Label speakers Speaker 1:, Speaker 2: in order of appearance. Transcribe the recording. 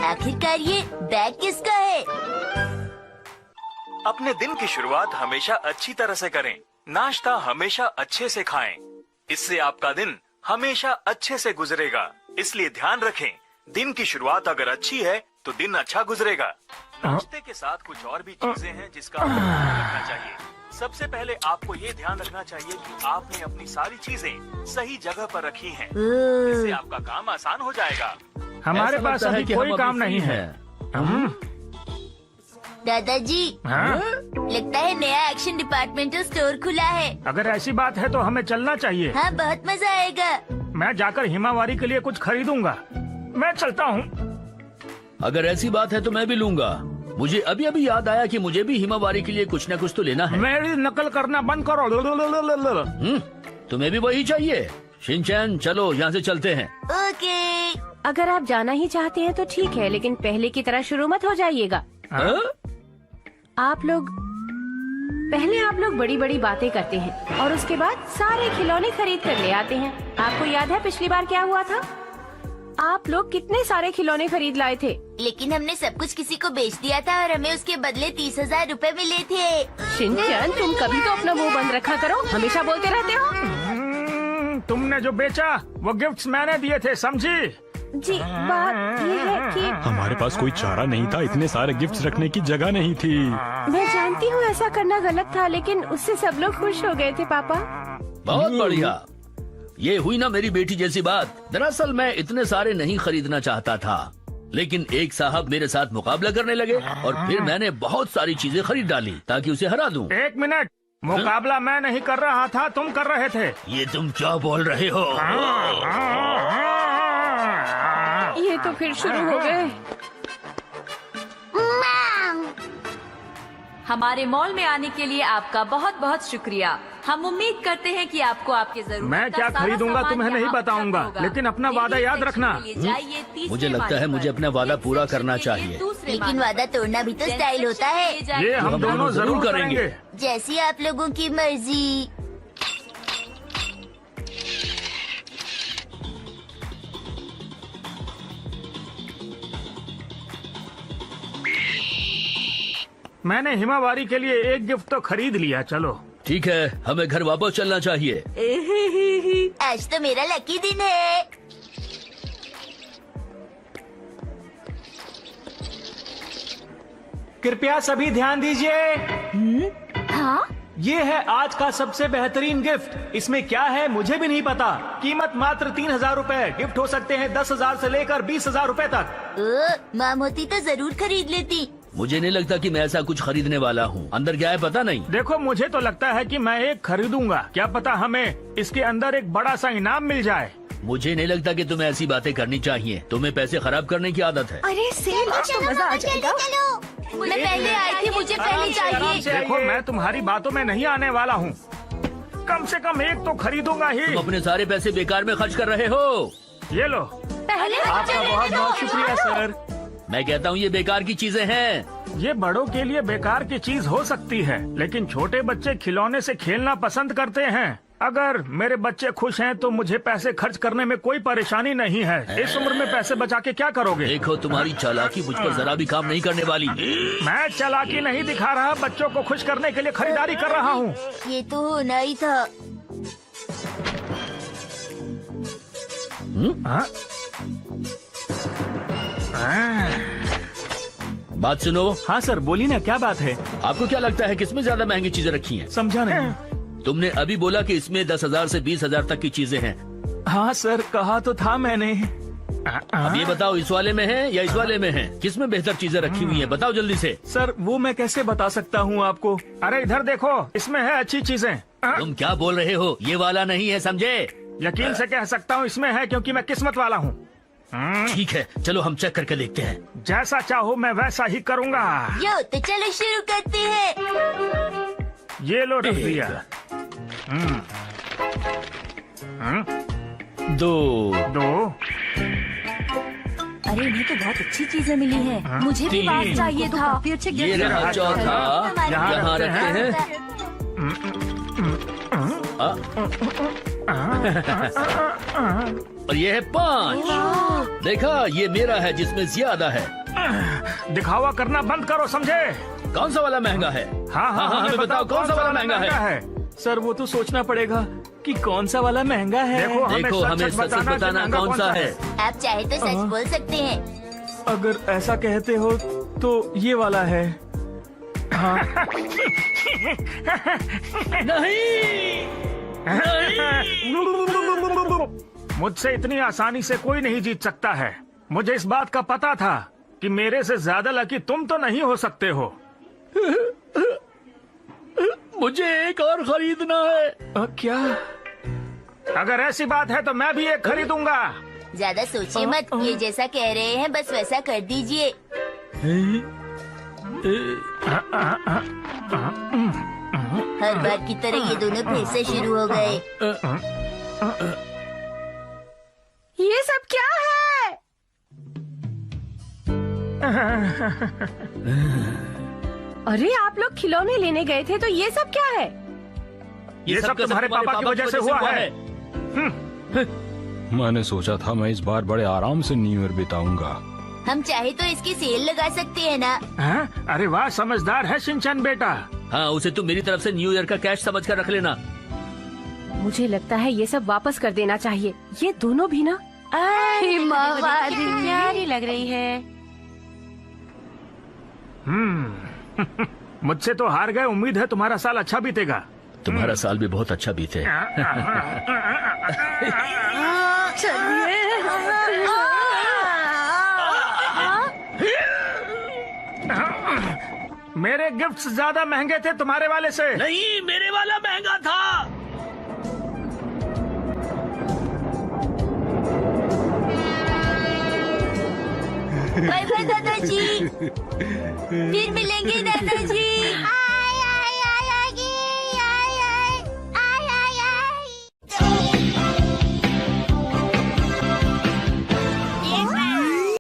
Speaker 1: आखिरकार ये बैग किसका है?
Speaker 2: अपने दिन की शुरुआत हमेशा अच्छी तरह से करें। नाश्ता हमेशा अच्छे से खाएं। इससे आपका दिन हमेशा अच्छे से गुजरेगा। इसलिए ध्यान रखें, दिन की शुरुआत अगर अच्छी है तो दिन अच्छा गुजरेगा। नाश्ते के साथ कुछ और भी चीजें हैं जिसका आपको ध्यान रखना चाहिए। सबसे पहले आपको ये ध्यान रखना चाहिए कि आपने अपनी सारी चीजें सही जगह पर रखी हैं। इससे आपका काम आसान हो जाएगा।
Speaker 3: हमारे पास अभी कोई काम नहीं है।
Speaker 1: दादाजी,
Speaker 3: हाँ?
Speaker 1: लगता है नया एक्शन डिपार्टमेंटल स्टोर खुला है।
Speaker 3: अगर ऐसी बात है तो हमें चलना चाहिए।
Speaker 1: हाँ, बहुत मजा आएगा।
Speaker 3: मैं जाकर हिमावारी के लिए कुछ खरीदूंगा। मैं चलता हूँ।
Speaker 4: अगर ऐसी बात है तो मैं भी लूंगा। मुझे अभी अभी याद आया कि मुझे भी हिमावारी के लिए कुछ न कुछ तो लेना है।
Speaker 3: मेरी नकल करना बंद करो।
Speaker 4: तुम्हें भी वही चाहिए? शिनचैन, चलो यहाँ से चलते हैं।
Speaker 1: ओके।
Speaker 5: अगर आप जाना ही चाहते हैं तो ठीक है, लेकिन पहले की तरह शुरू मत हो जाइएगा।
Speaker 4: हाँ?
Speaker 5: आप लोग बड़ी बड़ी बातें करते हैं और उसके बाद सारे खिलौने खरीद कर ले आते हैं। आपको याद है पिछली बार क्या हुआ था? आप लोग कितने सारे खिलौने खरीद लाए थे।
Speaker 1: लेकिन हमने सब कुछ किसी को बेच दिया था और हमें उसके बदले 30,000 रुपए मिले थे।
Speaker 5: शिनचैन, तुम कभी तो अपना मुंह बंद रखा करो, हमेशा बोलते रहते हो।
Speaker 3: तुमने जो बेचा वो गिफ्ट्स मैंने दिए थे, समझी?
Speaker 5: जी, बात ये है कि
Speaker 6: हमारे पास कोई चारा नहीं था, इतने सारे गिफ्ट्स रखने की जगह नहीं थी।
Speaker 5: मैं जानती हूँ ऐसा करना गलत था, लेकिन उससे सब लोग खुश हो गए थे पापा।
Speaker 4: बहुत बढ़िया। ये हुई ना मेरी बेटी जैसी बात। दरअसल मैं इतने सारे नहीं खरीदना चाहता था, लेकिन एक साहब मेरे साथ मुकाबला करने लगे और फिर मैंने बहुत सारी चीजें खरीद डाली ताकि उसे हरा दूं।
Speaker 3: एक मिनट, मुकाबला मैं नहीं कर रहा था, तुम कर रहे थे।
Speaker 4: ये तुम क्या बोल रहे हो?
Speaker 5: ये तो फिर शुरू हो गए।
Speaker 7: हमारे मॉल में आने के लिए आपका बहुत बहुत शुक्रिया। हम उम्मीद करते हैं कि आपको आपके जरूरत
Speaker 3: मैं क्या खरीदूंगा तुम्हें नहीं बताऊंगा, लेकिन अपना वादा याद रखना।
Speaker 4: मुझे लगता है मुझे अपना वादा पूरा करना चाहिए।
Speaker 1: लेकिन वादा तोड़ना भी तो स्टाइल होता है।
Speaker 3: ये हम दोनों जरूर करेंगे।
Speaker 1: जैसी आप लोगों की मर्जी।
Speaker 3: मैंने हिमावारी के लिए एक गिफ्ट तो खरीद लिया। चलो
Speaker 4: ठीक है, हमें घर वापस चलना चाहिए।
Speaker 1: आज तो मेरा लकी दिन है।
Speaker 8: कृपया सभी ध्यान दीजिए।
Speaker 1: हाँ?
Speaker 8: ये है आज का सबसे बेहतरीन गिफ्ट। इसमें क्या है मुझे भी नहीं पता। कीमत मात्र 3,000 रूपए। गिफ्ट हो सकते हैं 10,000 से लेकर 20,000 रूपए तक।
Speaker 1: माम होती तो जरूर खरीद लेती।
Speaker 4: मुझे नहीं लगता कि मैं ऐसा कुछ खरीदने वाला हूँ। अंदर क्या है पता नहीं।
Speaker 3: देखो, मुझे तो लगता है कि मैं एक खरीदूंगा। क्या पता हमें इसके अंदर एक बड़ा सा इनाम मिल जाए।
Speaker 4: मुझे नहीं लगता कि तुम्हें ऐसी बातें करनी चाहिए। तुम्हें पैसे खराब करने की आदत है।
Speaker 5: अरे सेल, आज तो मजा आ जाएगा।
Speaker 1: मैं पहले आई थी, मुझे पहले चाहिए।
Speaker 3: देखो, मैं तुम्हारी बातों में नहीं आने वाला हूँ। कम से कम एक तो खरीदूंगा ही।
Speaker 4: तुम अपने सारे पैसे बेकार में खर्च कर रहे हो।
Speaker 3: ये लो।
Speaker 1: पहले
Speaker 8: आपका बहुत बहुत शुक्रिया सर।
Speaker 4: मैं कहता हूँ ये बेकार की चीजें हैं।
Speaker 3: ये बड़ों के लिए बेकार की चीज हो सकती है, लेकिन छोटे बच्चे खिलौने से खेलना पसंद करते हैं। अगर मेरे बच्चे खुश हैं तो मुझे पैसे खर्च करने में कोई परेशानी नहीं है। इस उम्र में पैसे बचा के क्या करोगे?
Speaker 4: देखो, तुम्हारी चालाकी मुझ पर जरा भी काम नहीं करने वाली।
Speaker 3: मैं चालाकी नहीं दिखा रहा, बच्चों को खुश करने के लिए खरीदारी कर रहा हूँ।
Speaker 1: ये तो होना ही था।
Speaker 3: हाँ?
Speaker 4: बात सुनो।
Speaker 8: हाँ सर, बोलिए ना, क्या बात है?
Speaker 4: आपको क्या लगता है किसमें ज्यादा महंगी चीजें रखी हैं?
Speaker 8: समझा नहीं।
Speaker 4: तुमने अभी बोला कि इसमें 10,000 से 20,000 तक की चीजें हैं।
Speaker 8: हाँ सर, कहा तो था मैंने।
Speaker 4: अब ये बताओ, इस वाले में है या इस वाले में है? किसमें बेहतर चीजें रखी हुई हैं? बताओ जल्दी से।
Speaker 8: सर, वो मैं कैसे बता सकता हूँ आपको?
Speaker 3: अरे इधर देखो, इसमें है अच्छी चीजें।
Speaker 4: तुम क्या बोल रहे हो? ये वाला नहीं है, समझे?
Speaker 3: यकीन से कह सकता हूँ इसमें है, क्योंकि मैं किस्मत वाला हूँ।
Speaker 4: ठीक है, चलो हम चेक करके देखते हैं।
Speaker 3: जैसा चाहो मैं वैसा ही करूँगा।
Speaker 1: यो, तो चलो शुरू करते हैं।
Speaker 3: ये लो, रख दिया। दो।
Speaker 7: अरे इन्हें तो बहुत अच्छी चीजें मिली हैं। मुझे भी बात चाहिए था। काफी अच्छे
Speaker 4: ये रहा चौथा, यहाँ रखते हैं। और ये है 5। देखा, ये मेरा है जिसमें ज्यादा है।
Speaker 3: दिखावा करना बंद करो, समझे?
Speaker 4: कौन सा वाला महंगा है?
Speaker 3: हाँ,
Speaker 4: हमें बताओ कौन सा वाला महंगा है?
Speaker 8: सर वो तो सोचना पड़ेगा कि कौन सा वाला महंगा है।
Speaker 3: देखो
Speaker 4: हमें सच बताना कौन सा है।
Speaker 1: आप चाहे तो सच बोल सकते हैं।
Speaker 8: अगर ऐसा कहते हो तो ये वाला है। हाँ।
Speaker 4: नहीं,
Speaker 3: मुझसे इतनी आसानी से कोई नहीं जीत सकता है। मुझे इस बात का पता था कि मेरे से ज्यादा लकी तुम तो नहीं हो सकते हो।
Speaker 4: मुझे एक और खरीदना है।
Speaker 8: क्या?
Speaker 3: अगर ऐसी बात है तो मैं भी एक खरीदूंगा।
Speaker 1: ज्यादा सोचिए मत, ये जैसा कह रहे हैं बस वैसा कर दीजिए। हर बार की तरह ये दोनों फिर से शुरू हो गए।
Speaker 5: ये सब क्या है? अरे आप लोग खिलौने लेने गए थे तो ये सब क्या है?
Speaker 3: ये सब तुम्हारे पापा की वजह से हुआ है।
Speaker 6: मैंने सोचा था मैं इस बार बड़े आराम से न्यू ईयर बिताऊंगा।
Speaker 1: हम चाहे तो इसकी सेल लगा सकते हैं ना।
Speaker 3: हाँ? अरे वाह, समझदार है शिनचैन बेटा।
Speaker 4: हाँ, उसे तुम मेरी तरफ से न्यू ईयर का कैश समझ कर रख लेना।
Speaker 5: मुझे लगता है ये सब वापस कर देना चाहिए। ये दोनों भी ना प्यारी लग रही है।
Speaker 3: मुझसे तो हार गए। उम्मीद है तुम्हारा साल अच्छा बीतेगा।
Speaker 4: तुम्हारा साल भी बहुत अच्छा बीते।
Speaker 3: मेरे गिफ्ट्स ज्यादा महंगे थे तुम्हारे वाले से।
Speaker 4: नहीं, मेरे वाला महंगा था।
Speaker 1: बाय बाय दादाजी, फिर मिलेंगे दादाजी।